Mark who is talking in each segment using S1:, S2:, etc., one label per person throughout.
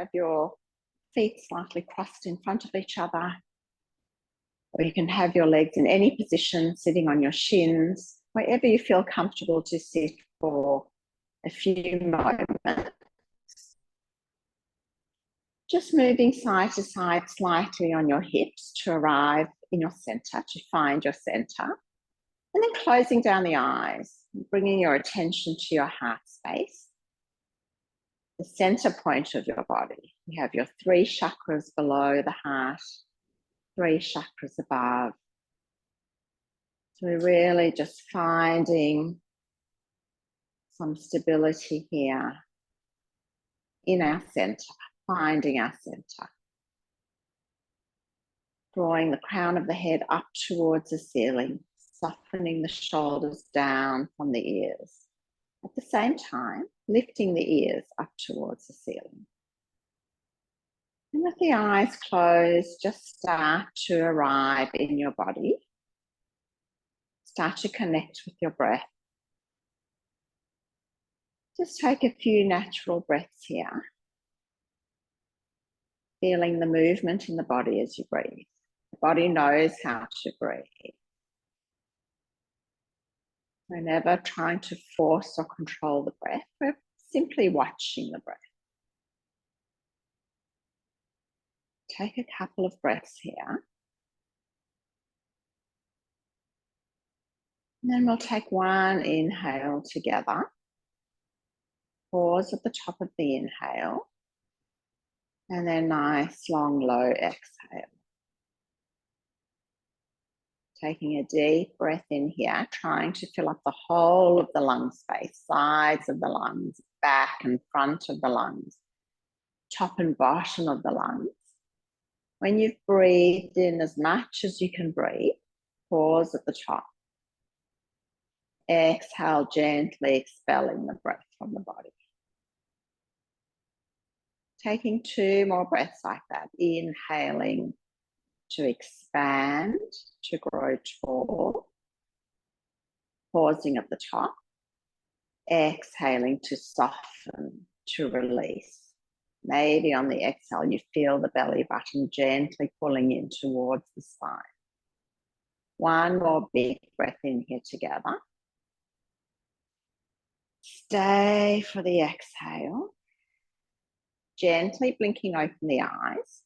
S1: have your feet slightly crossed in front of each other, or you can have your legs in any position, sitting on your shins, wherever you feel comfortable to sit for a few moments. Just moving side to side slightly on your hips to arrive in your center, to find your center. And then closing down the eyes, bringing your attention to your heart space, the center point of your body. You have your 3 chakras below the heart, 3 chakras above. So we're really just finding some stability here in our center, finding our center. Drawing the crown of the head up towards the ceiling, softening the shoulders down from the ears. At the same time, lifting the ears up towards the ceiling. And with the eyes closed, just start to arrive in your body. Start to connect with your breath. Just take a few natural breaths here. Feeling the movement in the body as you breathe. The body knows how to breathe. We're never trying to force or control the breath. We're simply watching the breath. Take a couple of breaths here. And then we'll take one inhale together. Pause at the top of the inhale. And then nice, long, low exhale. Taking a deep breath in here, trying to fill up the whole of the lung space, sides of the lungs, back and front of the lungs, top and bottom of the lungs. When you've breathed in as much as you can breathe, pause at the top. Exhale, gently expelling the breath from the body. Taking 2 more breaths like that, inhaling to expand, to grow tall. Pausing at the top. Exhaling to soften, to release. Maybe on the exhale, you feel the belly button gently pulling in towards the spine. One more big breath in here together. Stay for the exhale. Gently blinking open the eyes.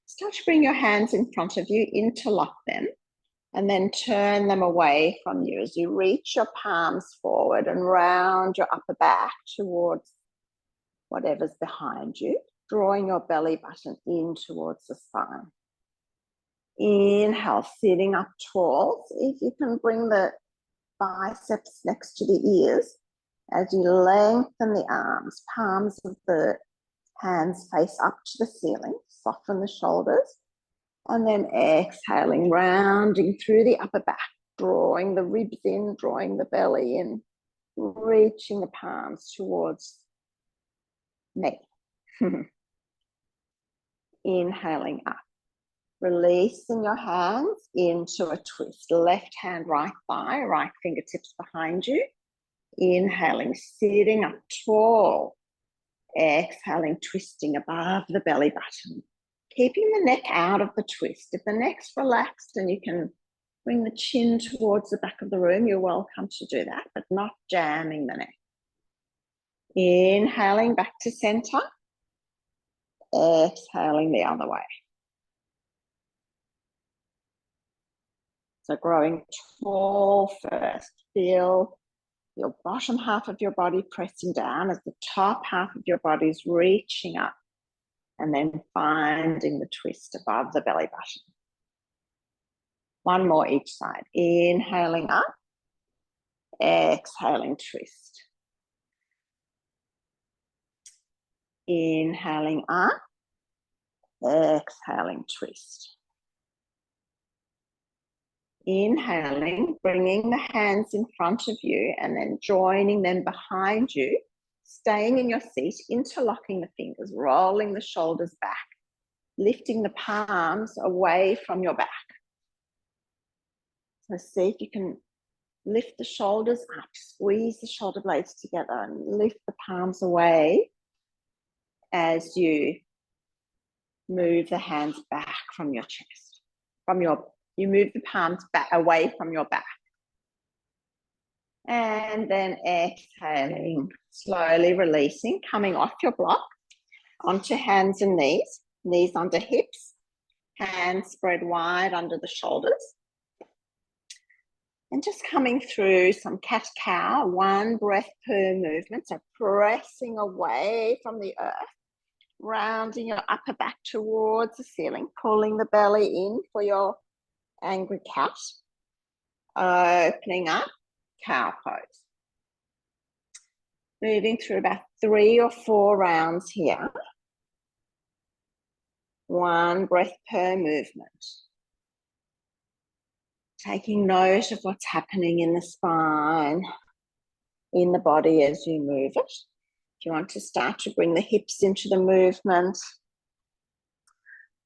S1: Start to bring your hands in front of you, interlock them, and then turn them away from you as you reach your palms forward and round your upper back towards whatever's behind you, drawing your belly button in towards the spine. Inhale, sitting up tall. See if you can bring the biceps next to the ears as you lengthen the arms, palms of the hands face up to the ceiling, soften the shoulders, and then exhaling, rounding through the upper back, drawing the ribs in, drawing the belly in, reaching the palms towards me. Inhaling up, releasing your hands into a twist. Left hand, right thigh, right fingertips behind you. Inhaling, sitting up tall. Exhaling, twisting above the belly button. Keeping the neck out of the twist. If the neck's relaxed and you can bring the chin towards the back of the room, you're welcome to do that, but not jamming the neck. Inhaling back to center. Exhaling the other way. So growing tall first. Feel your bottom half of your body pressing down as the top half of your body is reaching up, and then finding the twist above the belly button. One more each side. Inhaling up, exhaling, twist. Inhaling up, exhaling, twist. Inhaling, bringing the hands in front of you and then joining them behind you, staying in your seat, interlocking the fingers, rolling the shoulders back, lifting the palms away from your back. So see if you can lift the shoulders up, squeeze the shoulder blades together and lift the palms away as you move the hands back from your chest, you move the palms back away from your back. And then exhaling, slowly releasing, coming off your block onto hands and knees under hips, hands spread wide under the shoulders. And just coming through some cat-cow, 1 breath per movement. So pressing away from the earth, rounding your upper back towards the ceiling, pulling the belly in for your angry cat, opening up, cow pose. Moving through about 3 or 4 rounds here. 1 breath per movement. Taking note of what's happening in the spine, in the body as you move it. If you want to start to bring the hips into the movement,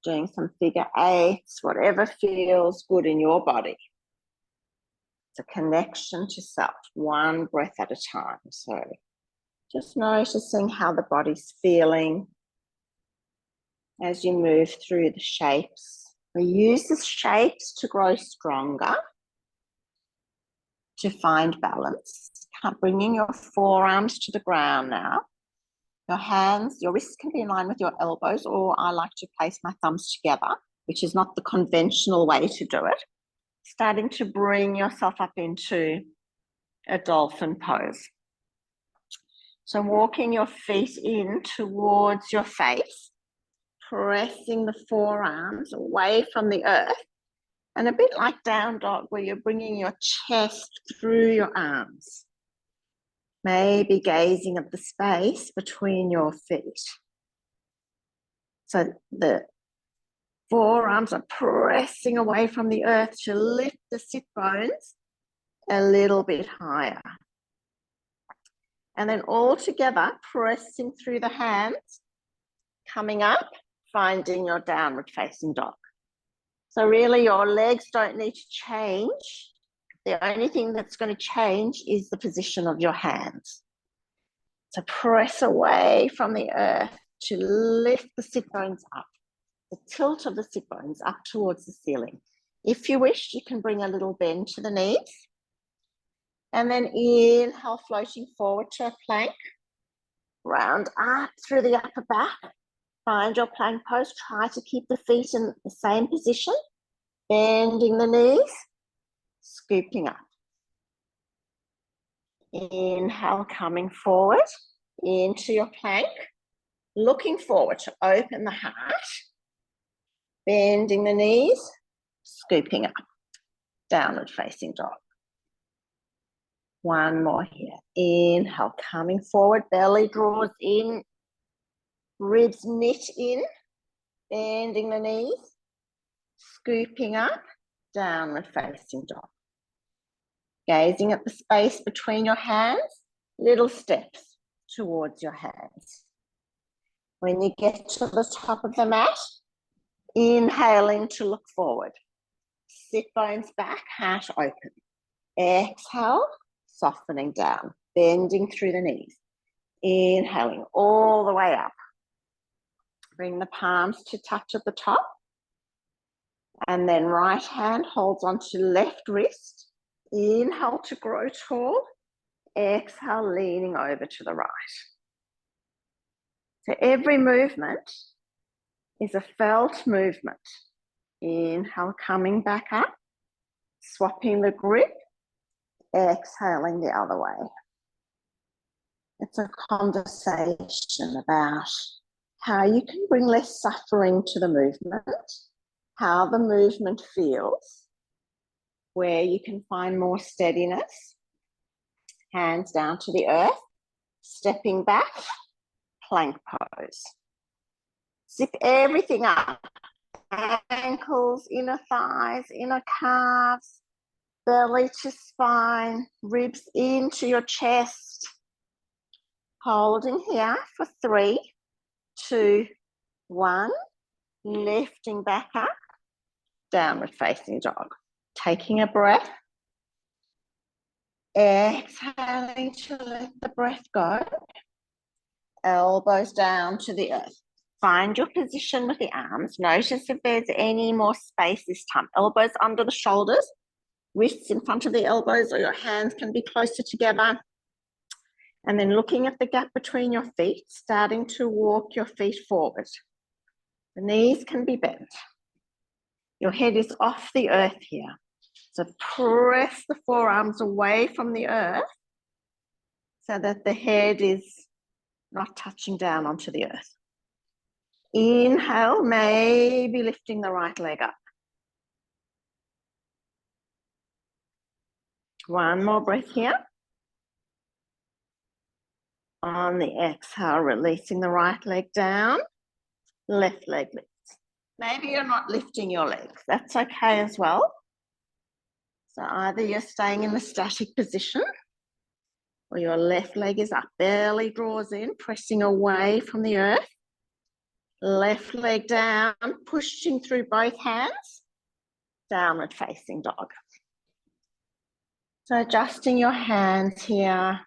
S1: doing some figure 8s, whatever feels good in your body. It's a connection to self, 1 breath at a time. So just noticing how the body's feeling as you move through the shapes. We use the shapes to grow stronger, to find balance. Bringing your forearms to the ground now. Your hands, your wrists can be in line with your elbows, or I like to place my thumbs together, which is not the conventional way to do it. Starting to bring yourself up into a dolphin pose. So walking your feet in towards your face, pressing the forearms away from the earth, and a bit like down dog where you're bringing your chest through your arms. Maybe gazing at the space between your feet. So the forearms are pressing away from the earth to lift the sit bones a little bit higher. And then all together, pressing through the hands, coming up, finding your downward facing dog. So really your legs don't need to change. The only thing that's going to change is the position of your hands. So press away from the earth to lift the sit bones up, the tilt of the sit bones up towards the ceiling. If you wish, you can bring a little bend to the knees. And then inhale, floating forward to a plank. Round up through the upper back. Find your plank pose. Try to keep the feet in the same position. Bending the knees, scooping up. Inhale, coming forward into your plank. Looking forward to open the heart. Bending the knees, scooping up. Downward facing dog. 1 more here. Inhale, coming forward. Belly draws in. Ribs knit in. Bending the knees. Scooping up, downward facing dog. Gazing at the space between your hands, little steps towards your hands. When you get to the top of the mat, inhaling to look forward. Sit bones back, heart open. Exhale, softening down, bending through the knees. Inhaling all the way up. Bring the palms to touch at the top. And then right hand holds onto left wrist. Inhale to grow tall. Exhale, leaning over to the right. So every movement is a felt movement. Inhale, coming back up. Swapping the grip. Exhaling the other way. It's a conversation about how you can bring less suffering to the movement, how the movement feels, where you can find more steadiness, hands down to the earth, stepping back, plank pose. Zip everything up, ankles, inner thighs, inner calves, belly to spine, ribs into your chest. Holding here for 3, 2, 1, lifting back up, downward facing dog. Taking a breath, exhaling to let the breath go, elbows down to the earth. Find your position with the arms. Notice if there's any more space this time. Elbows under the shoulders, wrists in front of the elbows, or your hands can be closer together. And then looking at the gap between your feet, starting to walk your feet forward. The knees can be bent. Your head is off the earth here. So press the forearms away from the earth so that the head is not touching down onto the earth. Inhale, maybe lifting the right leg up. One more breath here. On the exhale, releasing the right leg down, left leg lifts. Maybe you're not lifting your legs. That's okay as well. So either you're staying in the static position or your left leg is up. Belly draws in, pressing away from the earth. Left leg down, pushing through both hands. Downward facing dog. So adjusting your hands here.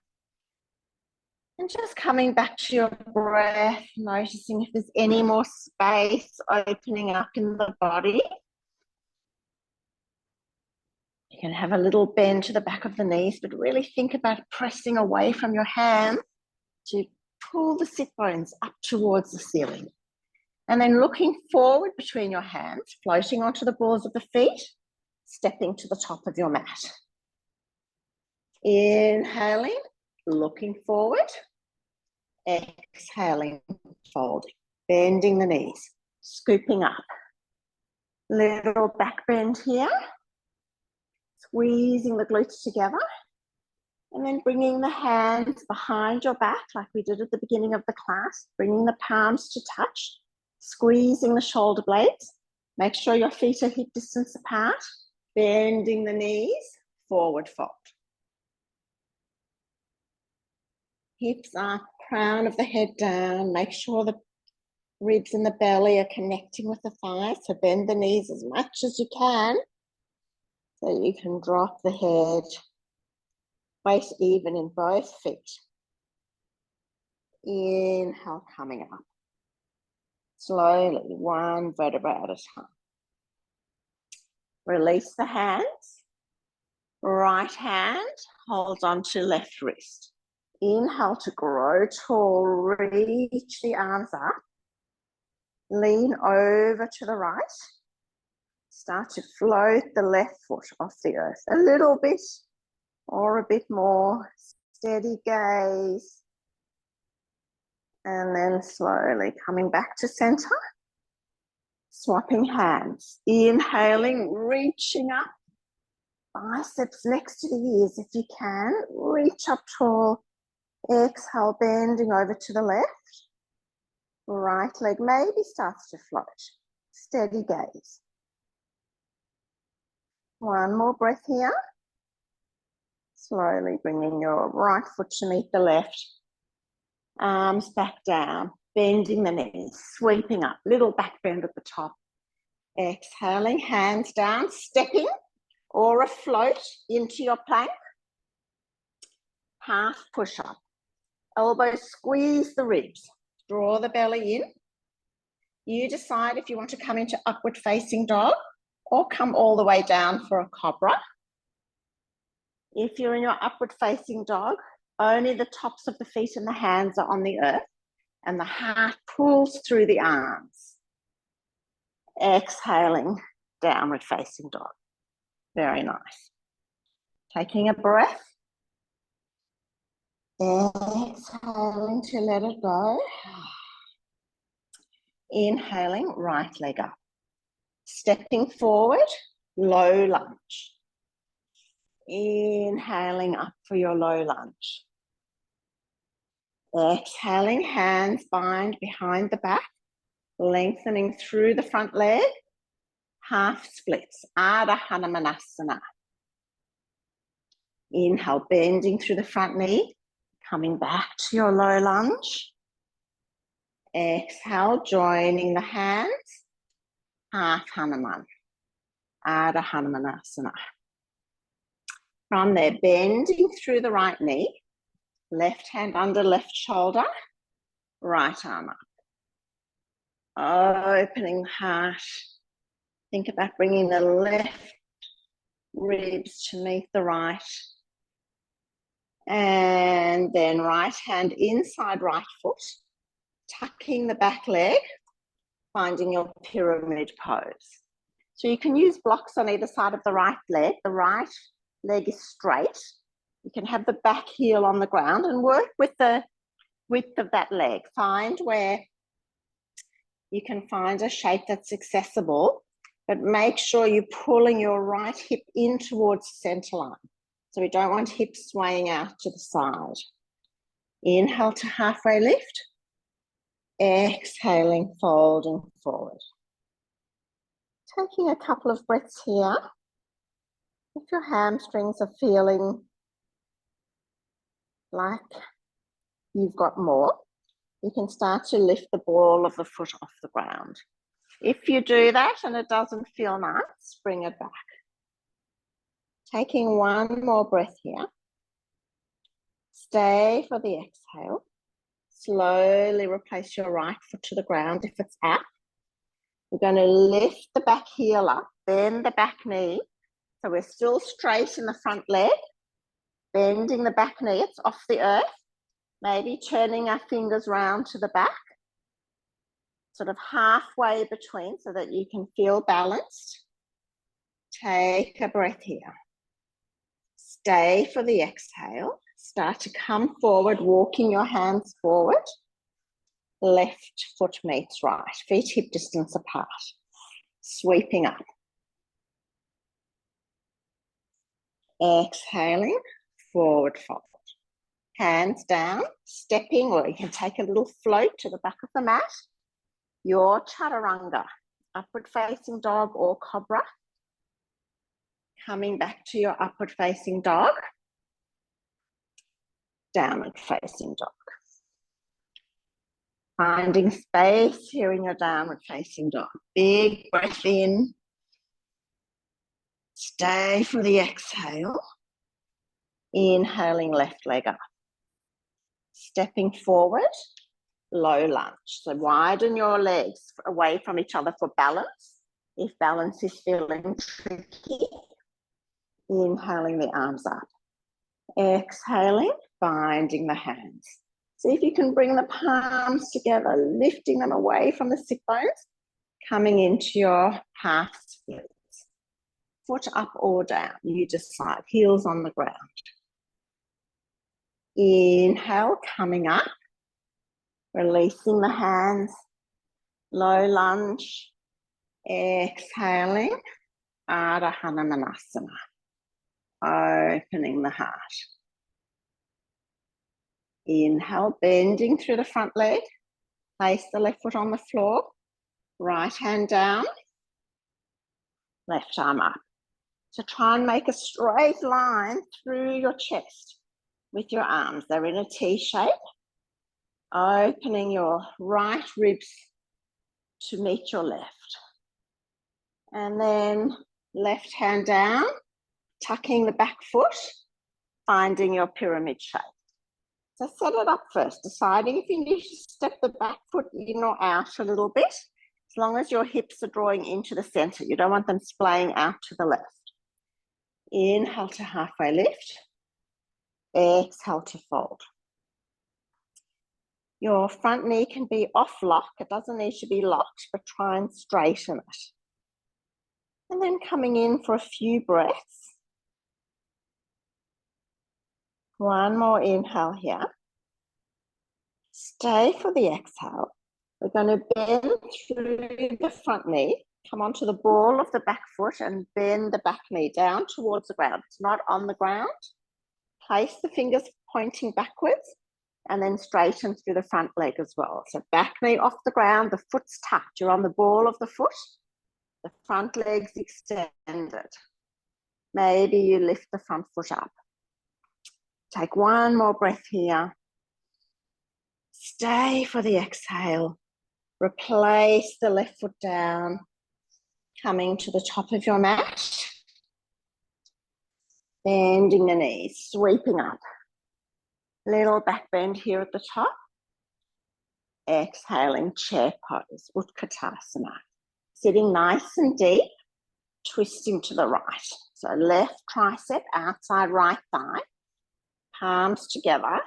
S1: And just coming back to your breath, noticing if there's any more space opening up in the body. You can have a little bend to the back of the knees, but really think about pressing away from your hand to pull the sit bones up towards the ceiling. And then looking forward between your hands, floating onto the balls of the feet, stepping to the top of your mat. Inhaling, looking forward. Exhaling, folding, bending the knees, scooping up. Little back bend here. Squeezing the glutes together. And then bringing the hands behind your back like we did at the beginning of the class. Bringing the palms to touch. Squeezing the shoulder blades. Make sure your feet are hip distance apart. Bending the knees, forward fold. Hips up, crown of the head down. Make sure the ribs and the belly are connecting with the thighs. So bend the knees as much as you can so you can drop the head. Waist even in both feet. Inhale, coming up. Slowly, one vertebra at a time. Release the hands. Right hand holds on to left wrist. Inhale to grow tall, reach the arms up. Lean over to the right. Start to float the left foot off the earth. A little bit or a bit more. Steady gaze. And then slowly coming back to center. Swapping hands. Inhaling, reaching up. Biceps next to the ears if you can. Reach up tall. Exhale, bending over to the left. Right leg maybe starts to float. Steady gaze. One more breath here. Slowly bringing your right foot to meet the left. Arms back down, bending the knees, sweeping up. Little back bend at the top. Exhaling, hands down, stepping or a float into your plank. Half push-up. Elbows squeeze the ribs. Draw the belly in. You decide if you want to come into upward facing dog or come all the way down for a cobra. If you're in your upward facing dog, only the tops of the feet and the hands are on the earth and the heart pulls through the arms. Exhaling, downward facing dog. Very nice. Taking a breath. Exhaling to let it go. Inhaling, right leg up. Stepping forward, low lunge. Inhaling up for your low lunge. Exhaling, hands bind behind the back, lengthening through the front leg. Half splits, Ardha Hanumanasana. Inhale, bending through the front knee, coming back to your low lunge. Exhale, joining the hands. Half Hanuman, Ardha Hanumanasana. From there, bending through the right knee, left hand under left shoulder, Right arm up. Opening the heart. Think about bringing the left ribs to meet the right. And then right hand inside right foot, tucking the back leg, finding your pyramid pose. So you can use blocks on either side of the right leg. The right leg is straight. You can have the back heel on the ground and work with the width of that leg. Find where you can find a shape that's accessible, but make sure you're pulling your right hip in towards the center line. So we don't want hips swaying out to the side. Inhale to halfway lift. Exhaling, folding forward. Taking a couple of breaths here. If your hamstrings are feeling like you've got more, you can start to lift the ball of the foot off the ground. If you do that and it doesn't feel nice, bring it back. Taking one more breath here. Stay for the exhale. Slowly replace your right foot to the ground if it's up. We're going to lift the back heel up, bend the back knee. So we're still straight in the front leg, bending the back knee, it's off the earth. Maybe turning our fingers round to the back, sort of halfway between so that you can feel balanced. Take a breath here. Stay for the exhale. Start to come forward, walking your hands forward. Left foot meets right, feet hip distance apart. Sweeping up. Exhaling, forward fold. Hands down, stepping, or you can take a little float to the back of the mat. Your chaturanga, upward facing dog or cobra. Coming back to your upward facing dog. Downward facing dog. Finding space here in your downward facing dog. Big breath in. Stay for the exhale. Inhaling left leg up. Stepping forward, low lunge. So widen your legs away from each other for balance. If balance is feeling tricky, inhaling the arms up. Exhaling, binding the hands. See if you can bring the palms together, lifting them away from the sit bones, coming into your half splits. Foot up or down, you decide, heels on the ground. Inhale, coming up, releasing the hands, low lunge, exhaling, Ardha Hanumanasana, opening the heart. Inhale, bending through the front leg, place the left foot on the floor, right hand down, left arm up. So try and make a straight line through your chest with your arms. They're in a T shape. Opening your right ribs to meet your left. And then left hand down, tucking the back foot, finding your pyramid shape. So set it up first, deciding if you need to step the back foot in or out a little bit, as long as your hips are drawing into the center. You don't want them splaying out to the left. Inhale to halfway lift. Exhale to fold. Your front knee can be off lock. It doesn't need to be locked, but try and straighten it. And then coming in for a few breaths. One more inhale here. Stay for the exhale. We're going to bend through the front knee. Come onto the ball of the back foot and bend the back knee down towards the ground. It's not on the ground. Place the fingers pointing backwards and then straighten through the front leg as well. So back knee off the ground, the foot's tucked. You're on the ball of the foot. The front leg's extended. Maybe you lift the front foot up. Take one more breath here. Stay for the exhale. Replace the left foot down. Coming to the top of your mat. Bending the knees, sweeping up. Little back bend here at the top. Exhaling, chair pose, Utkatasana. Sitting nice and deep, twisting to the right. So left tricep, outside right thigh, palms together,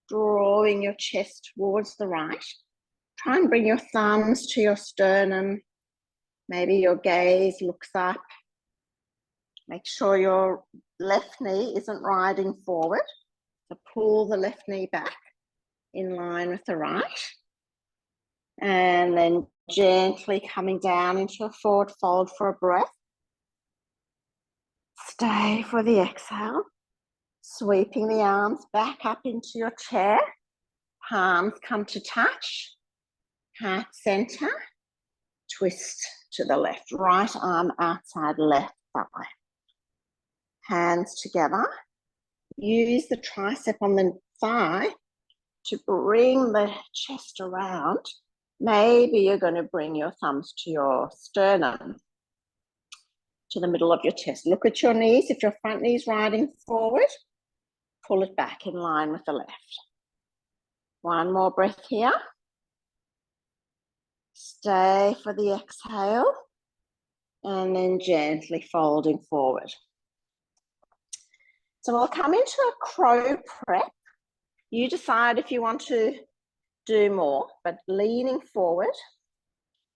S1: drawing your chest towards the right. Try and bring your thumbs to your sternum. Maybe your gaze looks up. Make sure your left knee isn't riding forward. So pull the left knee back in line with the right. And then gently coming down into a forward fold for a breath. Stay for the exhale. Sweeping the arms back up into your chair. Palms come to touch. Heart center. Twist to the left. Right arm outside left thigh. Hands together. Use the tricep on the thigh to bring the chest around. Maybe you're going to bring your thumbs to your sternum, to the middle of your chest. Look at your knees. If your front knee's riding forward, pull it back in line with the left. One more breath here. Stay for the exhale. And then gently folding forward. So we'll come into a crow prep. You decide if you want to do more, but leaning forward,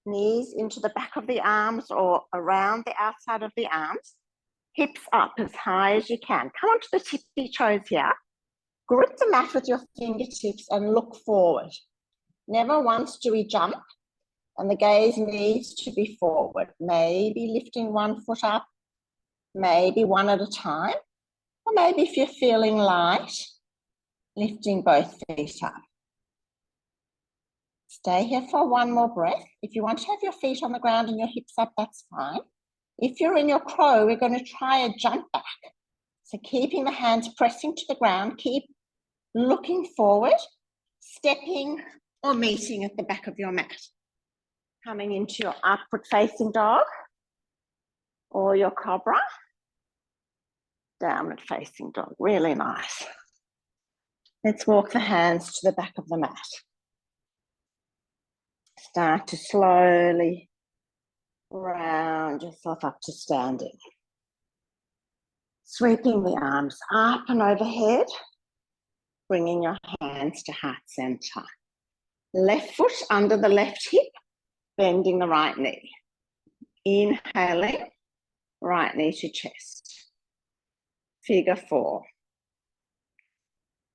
S1: knees into the back of the arms or around the outside of the arms, hips up as high as you can. Come onto the tippy toes here. Grip the mat with your fingertips and look forward. Never once do we jump, and the gaze needs to be forward. Maybe lifting one foot up, maybe one at a time, or maybe if you're feeling light, lifting both feet up. Stay here for one more breath. If you want to have your feet on the ground and your hips up, that's fine. If you're in your crow, we're going to try a jump back. So keeping the hands pressing to the ground, keep looking forward, stepping or meeting at the back of your mat. Coming into your upward facing dog or your cobra. Downward facing dog, really nice. Let's walk the hands to the back of the mat. Start to slowly round yourself up to standing. Sweeping the arms up and overhead, bringing your hands to heart center. Left foot under the left hip, bending the right knee. Inhaling, right knee to chest. Figure 4.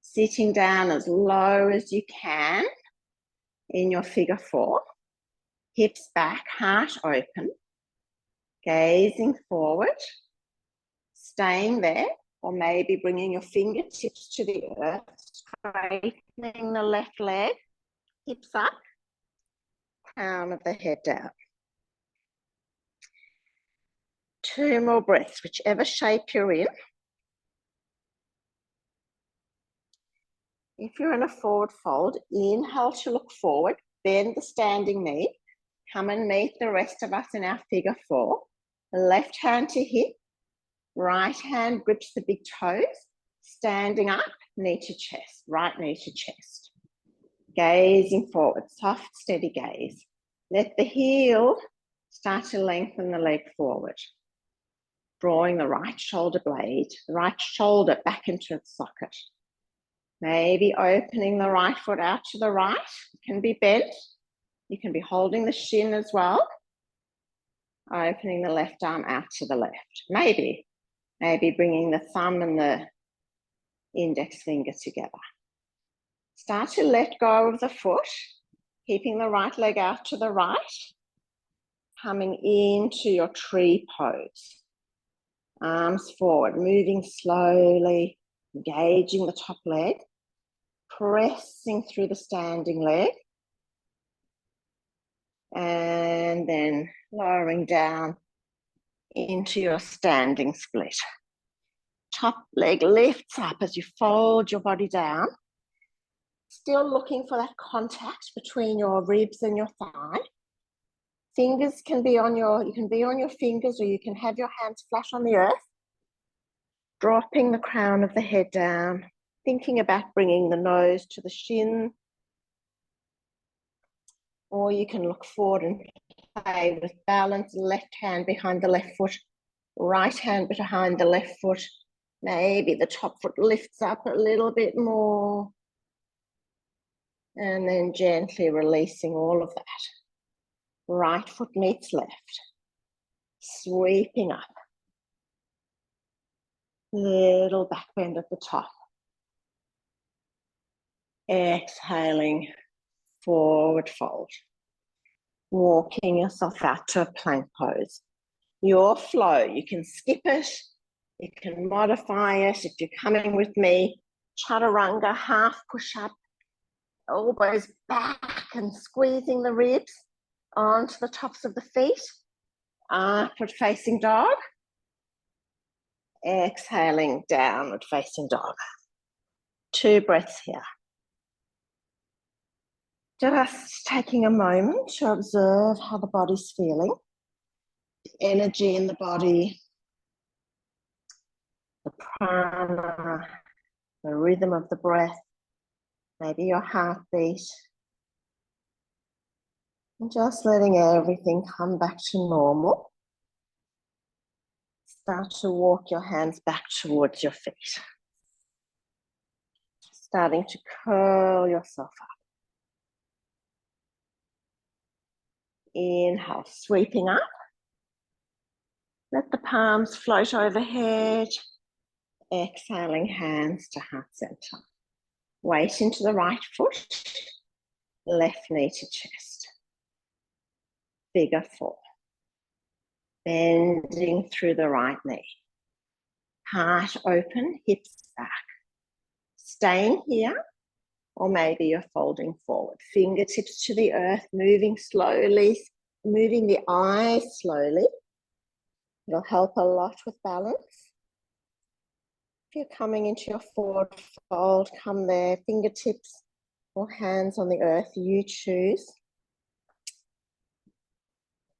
S1: Sitting down as low as you can in your figure 4. Hips back, heart open. Gazing forward. Staying there, or maybe bringing your fingertips to the earth. Straightening the left leg. Hips up. Crown of the head down. 2 more breaths, whichever shape you're in. If you're in a forward fold, inhale to look forward, bend the standing knee, come and meet the rest of us in our figure 4. Left hand to hip, right hand grips the big toes, standing up, knee to chest, right knee to chest. Gazing forward, soft, steady gaze. Let the heel start to lengthen the leg forward. Drawing the right shoulder blade, the right shoulder back into its socket. Maybe opening the right foot out to the right. It can be bent. You can be holding the shin as well. Opening the left arm out to the left. Maybe bringing the thumb and the index finger together. Start to let go of the foot, keeping the right leg out to the right. Coming into your tree pose. Arms forward, moving slowly, engaging the top leg. Pressing through the standing leg. And then lowering down into your standing split. Top leg lifts up as you fold your body down. Still looking for that contact between your ribs and your thigh. Fingers can be on you can be on your fingers, or you can have your hands flush on the earth. Dropping the crown of the head down. Thinking about bringing the nose to the shin. Or you can look forward and play with balance, left hand behind the left foot, right hand behind the left foot. Maybe the top foot lifts up a little bit more. And then gently releasing all of that. Right foot meets left. Sweeping up. Little back bend at the top. Exhaling, forward fold. Walking yourself out to a plank pose. Your flow, you can skip it, you can modify it. If you're coming with me, chaturanga, half push up, elbows back and squeezing the ribs onto the tops of the feet. Upward facing dog. Exhaling, downward facing dog. 2 breaths here. Just taking a moment to observe how the body's feeling. The energy in the body. The prana. The rhythm of the breath. Maybe your heartbeat. And just letting everything come back to normal. Start to walk your hands back towards your feet. Starting to curl yourself up. Inhale, sweeping up. Let the palms float overhead. Exhaling, hands to heart center. Weight into the right foot. Left knee to chest. Figure 4. Bending through the right knee. Heart open, hips back. Staying here, or maybe you're folding forward. Fingertips to the earth, moving slowly, moving the eyes slowly. It'll help a lot with balance. If you're coming into your forward fold, come there, fingertips or hands on the earth, you choose.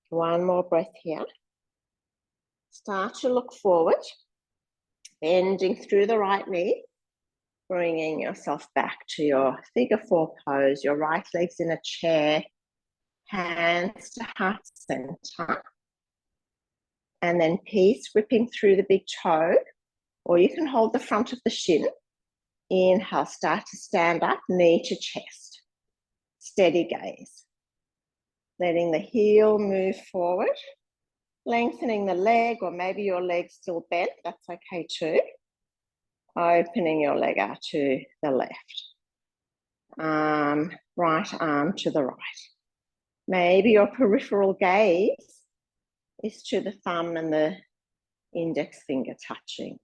S1: One more breath here. Start to look forward, bending through the right knee, bringing yourself back to your figure 4 pose, your right leg's in a chair, hands to heart center, and then peace, ripping through the big toe, or you can hold the front of the shin. Inhale, start to stand up, knee to chest. Steady gaze. Letting the heel move forward, lengthening the leg, or maybe your leg's still bent, that's okay too. Opening your leg out to the left. Right arm to the right. Maybe your peripheral gaze is to the thumb and the index finger touching.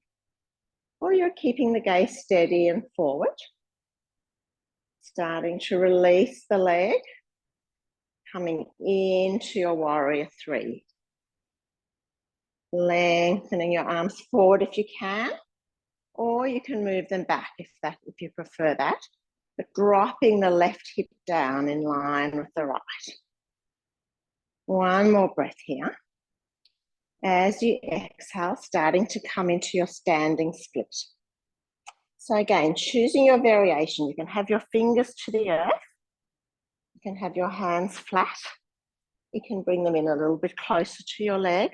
S1: Or you're keeping the gaze steady and forward. Starting to release the leg. Coming into your warrior 3. Lengthening your arms forward if you can, or you can move them back if you prefer that, but dropping the left hip down in line with the right. One more breath here. As you exhale, starting to come into your standing split. So again, choosing your variation. You can have your fingers to the earth. You can have your hands flat. You can bring them in a little bit closer to your leg.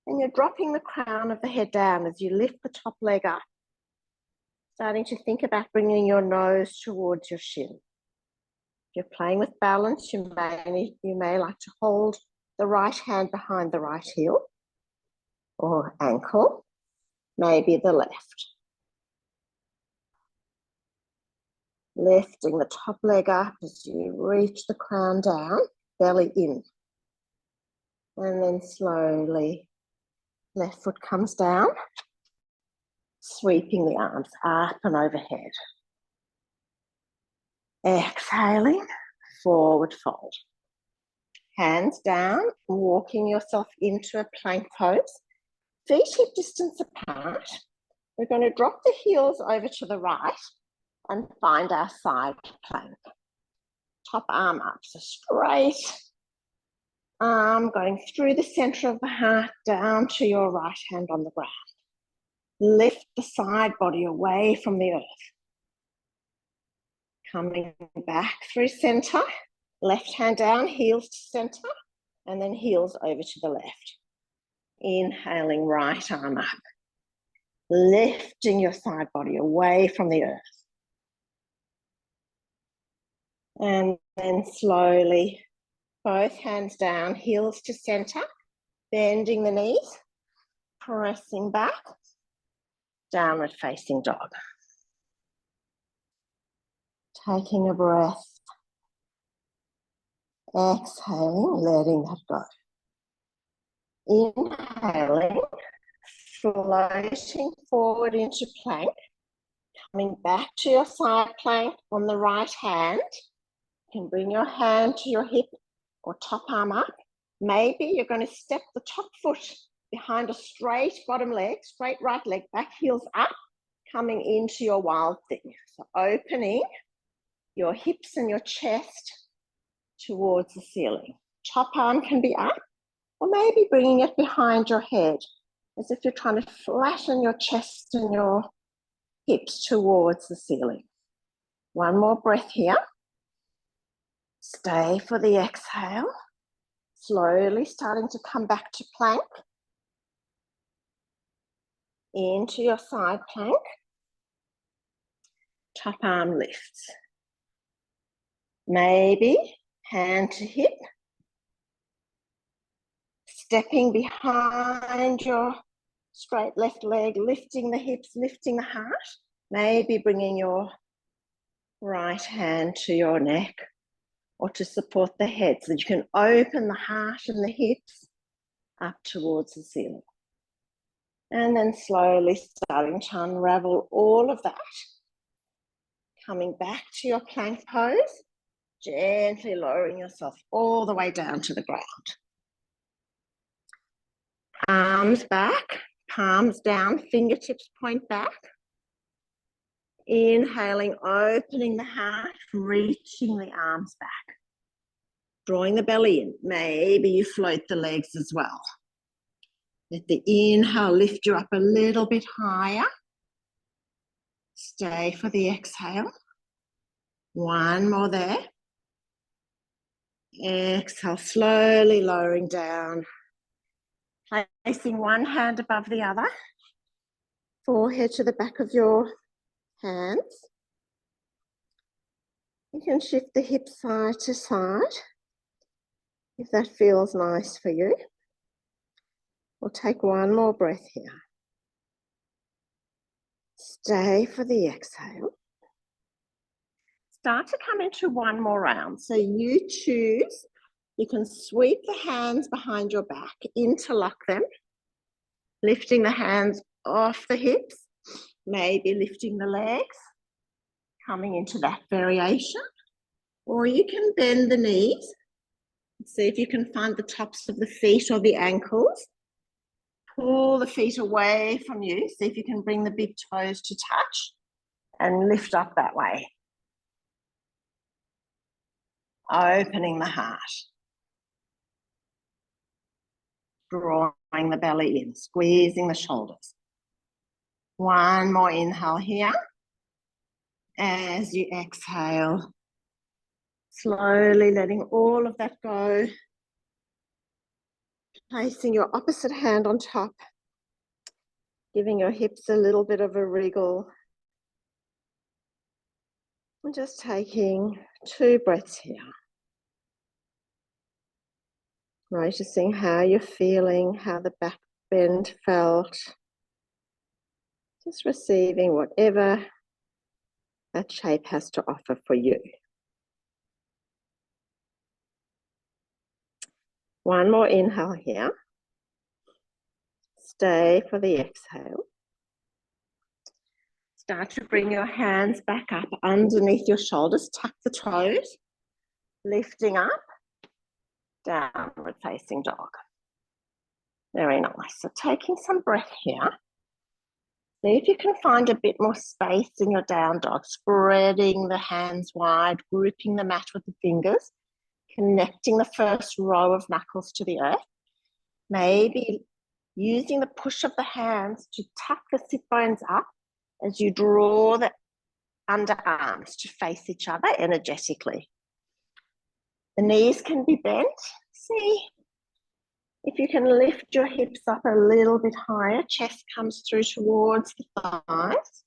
S1: And you're dropping the crown of the head down as you lift the top leg up. Starting to think about bringing your nose towards your shin. If you're playing with balance, you may like to hold the right hand behind the right heel or ankle, maybe the left. Lifting the top leg up as you reach the crown down, belly in. And then slowly, left foot comes down, sweeping the arms up and overhead. Exhaling, forward fold. Hands down, walking yourself into a plank pose. Feet hip distance apart. We're going to drop the heels over to the right and find our side plank. Top arm up, so straight arm going through the center of the heart down to your right hand on the ground. Lift the side body away from the earth. Coming back through center, Left hand down, heels to center, and then heels over to the left. Inhaling, right arm up. Lifting your side body away from the earth. And then slowly, both hands down, heels to center, bending the knees, pressing back, downward facing dog. Taking a breath. Exhaling, letting that go. Inhaling, floating forward into plank, coming back to your side plank on the right hand. You can bring your hand to your hip or top arm up. Maybe you're going to step the top foot behind a straight bottom leg, straight right leg, back heels up, coming into your wild thing. So opening your hips and your chest towards the ceiling. Top arm can be up, or maybe bringing it behind your head, as if you're trying to flatten your chest and your hips towards the ceiling. One more breath here. Stay for the exhale. Slowly starting to come back to plank. Into your side plank. Top arm lifts. Maybe hand to hip. Stepping behind your straight left leg, lifting the hips, lifting the heart. Maybe bringing your right hand to your neck or to support the head so that you can open the heart and the hips up towards the ceiling. And then slowly starting to unravel all of that. Coming back to your plank pose, gently lowering yourself all the way down to the ground. Arms back, palms down, fingertips point back. Inhaling, opening the heart, reaching the arms back. Drawing the belly in. Maybe you float the legs as well. Let the inhale lift you up a little bit higher. Stay for the exhale. One more there. Exhale, slowly lowering down. Placing one hand above the other. Forehead to the back of your hands. You can shift the hips side to side if that feels nice for you. We'll take one more breath here. Stay for the exhale. Start to come into one more round. So you choose. You can sweep the hands behind your back, interlock them, lifting the hands off the hips, maybe lifting the legs, coming into that variation. Or you can bend the knees. See if you can find the tops of the feet or the ankles. Pull the feet away from you. See if you can bring the big toes to touch and lift up that way. Opening the heart. Drawing the belly in, squeezing the shoulders. One more inhale here. As you exhale, slowly letting all of that go. Placing your opposite hand on top. Giving your hips a little bit of a wriggle. And just taking 2 breaths here. Noticing how you're feeling, how the back bend felt. Just receiving whatever that shape has to offer for you. One more inhale here. Stay for the exhale. Start to bring your hands back up underneath your shoulders. Tuck the toes. Lifting up. Downward facing dog. Very nice. So taking some breath here. See if you can find a bit more space in your down dog. Spreading the hands wide, gripping the mat with the fingers, connecting the first row of knuckles to the earth. Maybe using the push of the hands to tuck the sit bones up as you draw the underarms to face each other energetically. The knees can be bent. See if you can lift your hips up a little bit higher. Chest comes through towards the thighs.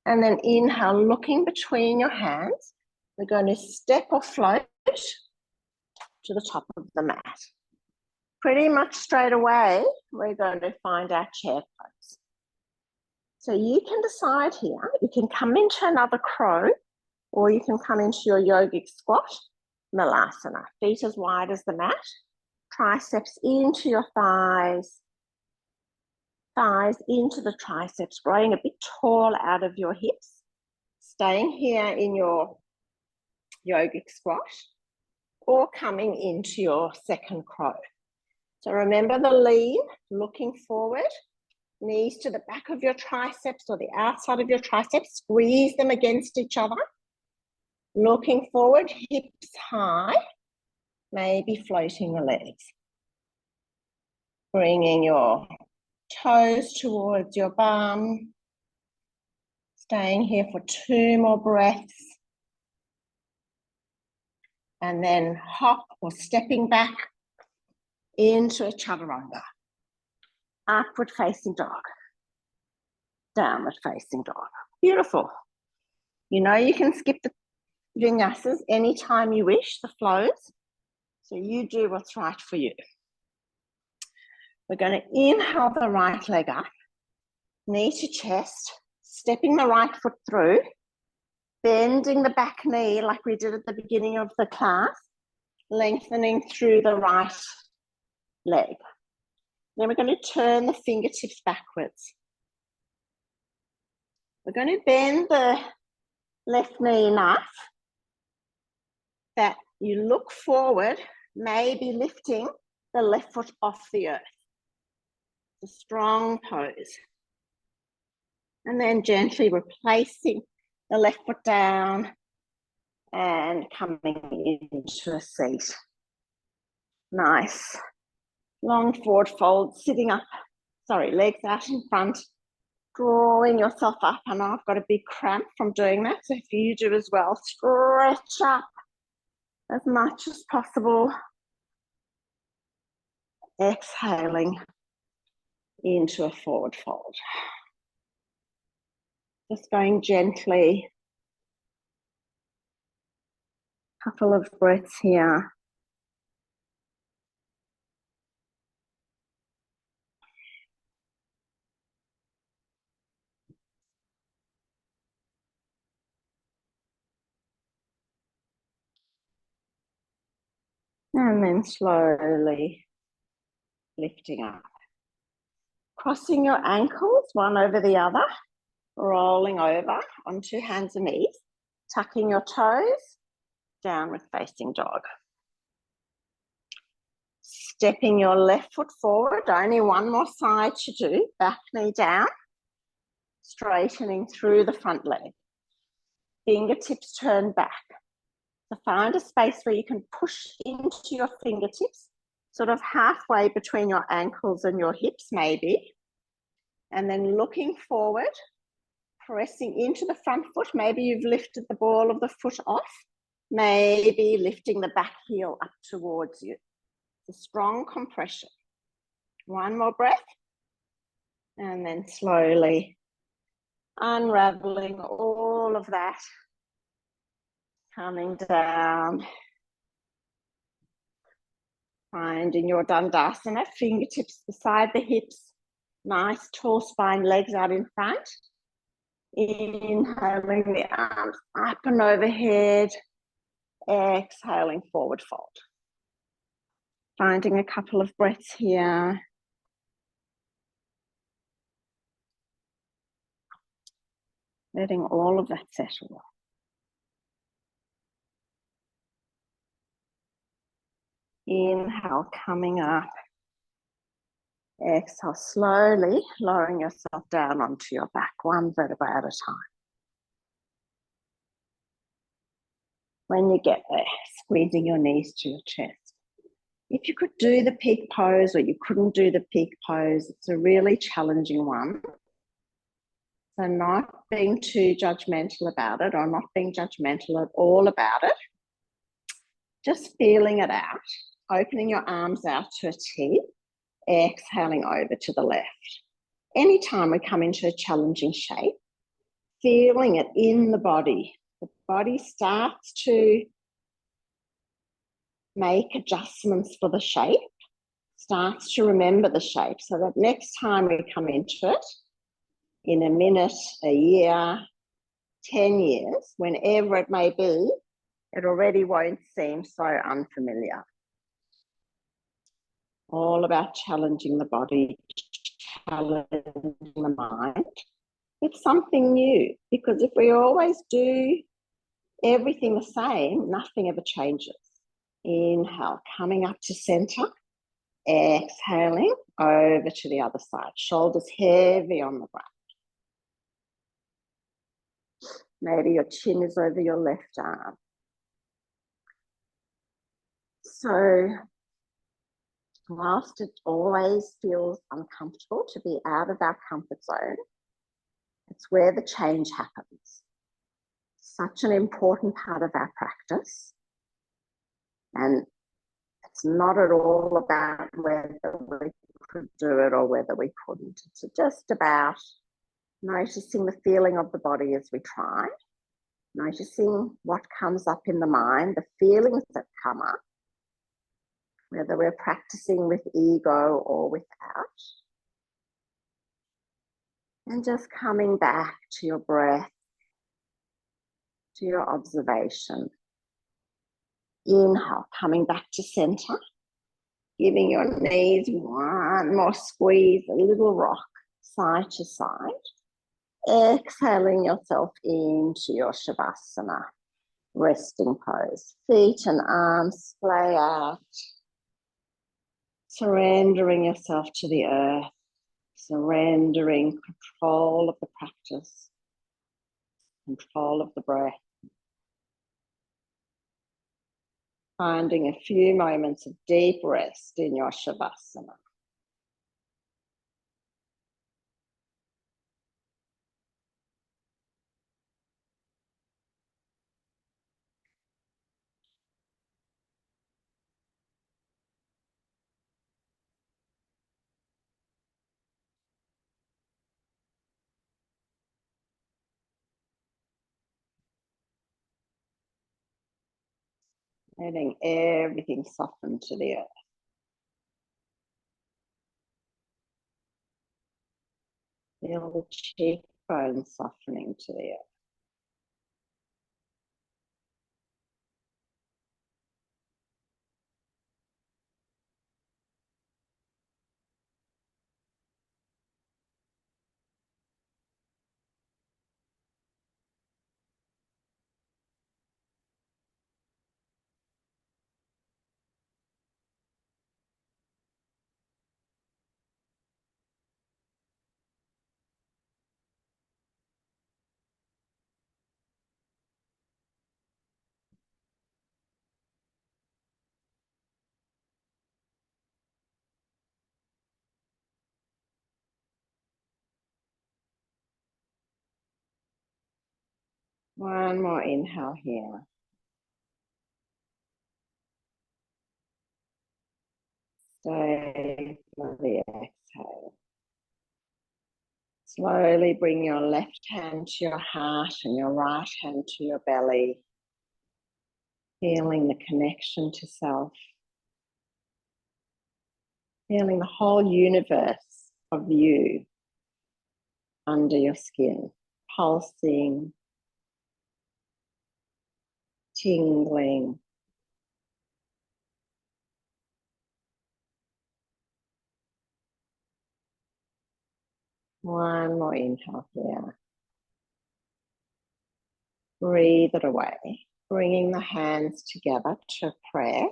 S1: And then inhale, looking between your hands. We're going to step or float to the top of the mat. Pretty much straight away, we're going to find our chair pose. So you can decide here, you can come into another crow, or you can come into your yogic squat, Malasana. Feet as wide as the mat, triceps into your thighs, thighs into the triceps, growing a bit tall out of your hips, staying here in your yogic squat, or coming into your second crow. So remember the lean, looking forward, knees to the back of your triceps or the outside of your triceps, squeeze them against each other. Looking forward, hips high, maybe floating the legs. Bringing your toes towards your bum. Staying here for 2 more breaths. And then hop or stepping back into a chaturanga. Upward facing dog. Downward facing dog. Beautiful. You know you can skip the vinyasas anytime you wish, the flows. So you do what's right for you. We're going to inhale the right leg up, knee to chest, stepping the right foot through, bending the back knee like we did at the beginning of the class, lengthening through the right leg. Then we're going to turn the fingertips backwards. We're going to bend the left knee enough that you look forward, maybe lifting the left foot off the earth. It's a strong pose. And then gently replacing the left foot down and coming into a seat. Nice. Long forward fold, sitting up, legs out in front, drawing yourself up. I know I've got a big cramp from doing that, so if you do as well, stretch up as much as possible. Exhaling into a forward fold. Just going gently. Couple of breaths here. And then slowly lifting up. Crossing your ankles, one over the other, rolling over on 2 hands and knees, tucking your toes, downward facing dog. Stepping your left foot forward, only one more side to do, back knee down, straightening through the front leg. Fingertips turn back. So find a space where you can push into your fingertips, sort of halfway between your ankles and your hips maybe. And then looking forward, pressing into the front foot. Maybe you've lifted the ball of the foot off. Maybe lifting the back heel up towards you. It's a strong compression. One more breath. And then slowly unraveling all of that. Coming down. Finding your Dandasana, fingertips beside the hips. Nice tall spine, legs out in front. Inhaling the arms up and overhead. Exhaling, forward fold. Finding a couple of breaths here. Letting all of that settle. Inhale, coming up. Exhale, slowly lowering yourself down onto your back, one vertebra at a time. When you get there, squeezing your knees to your chest. If you could do the peak pose or you couldn't do the peak pose, it's a really challenging one. So not being too judgmental about it or not being judgmental at all about it. Just feeling it out, opening your arms out to a T, exhaling over to the left. Anytime we come into a challenging shape, feeling it in the body starts to make adjustments for the shape, starts to remember the shape, so that next time we come into it, in a minute, a year, 10 years, whenever it may be, it already won't seem so unfamiliar. All about challenging the body, challenging the mind. It's something new, because if we always do everything the same, nothing ever changes. Inhale, coming up to center. Exhaling over to the other side. Shoulders heavy on the ground. Maybe your chin is over your left arm. So, whilst it always feels uncomfortable to be out of our comfort zone, it's where the change happens. Such an important part of our practice. And it's not at all about whether we could do it or whether we couldn't. It's just about noticing the feeling of the body as we try, noticing what comes up in the mind, the feelings that come up, whether we're practicing with ego or without, and just coming back to your breath, to your observation. Inhale, coming back to center, giving your knees one more squeeze, a little rock side to side. Exhaling yourself into your Shavasana, resting pose. Feet and arms splay out. Surrendering yourself to the earth. Surrendering control of the practice. Control of the breath. Finding a few moments of deep rest in your Shavasana. Letting everything soften to the earth. Feel the cheekbones softening to the earth. One more inhale here. Stay for the exhale. Slowly bring your left hand to your heart and your right hand to your belly. Feeling the connection to self. Feeling the whole universe of you under your skin, pulsing, tingling. One more inhale here. Breathe it away. Bringing the hands together to prayer.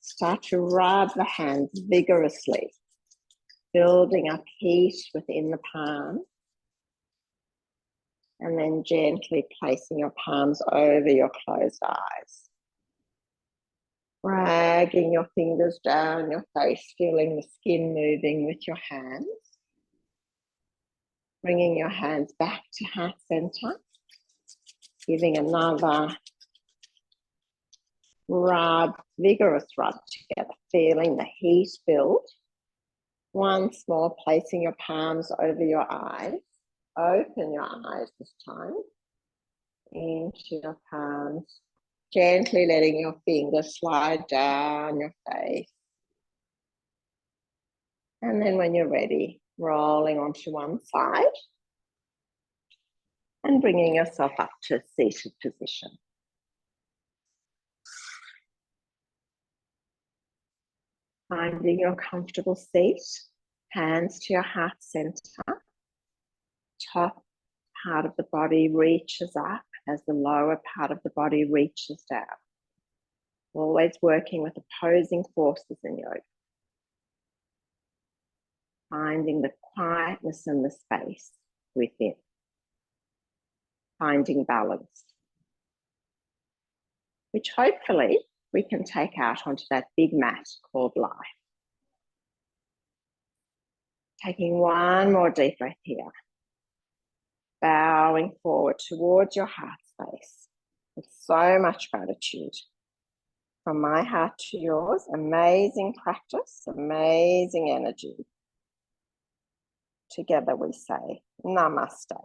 S1: Start to rub the hands vigorously, building up heat within the palm. And then gently placing your palms over your closed eyes. Dragging your fingers down your face, feeling the skin moving with your hands. Bringing your hands back to heart center. Giving another Rub, vigorous rub together, feeling the heat build. Once more, placing your palms over your eyes. Open your eyes this time into your palms. Gently letting your fingers slide down your face. And then when you're ready, rolling onto one side and bringing yourself up to a seated position. Finding your comfortable seat, hands to your heart center. Top part of the body reaches up as the lower part of the body reaches down. Always working with opposing forces in yoga. Finding the quietness and the space within. Finding balance, which hopefully we can take out onto that big mat called life. Taking one more deep breath here. Bowing forward towards your heart space with so much gratitude. From my heart to yours, amazing practice, amazing energy. Together we say, Namaste.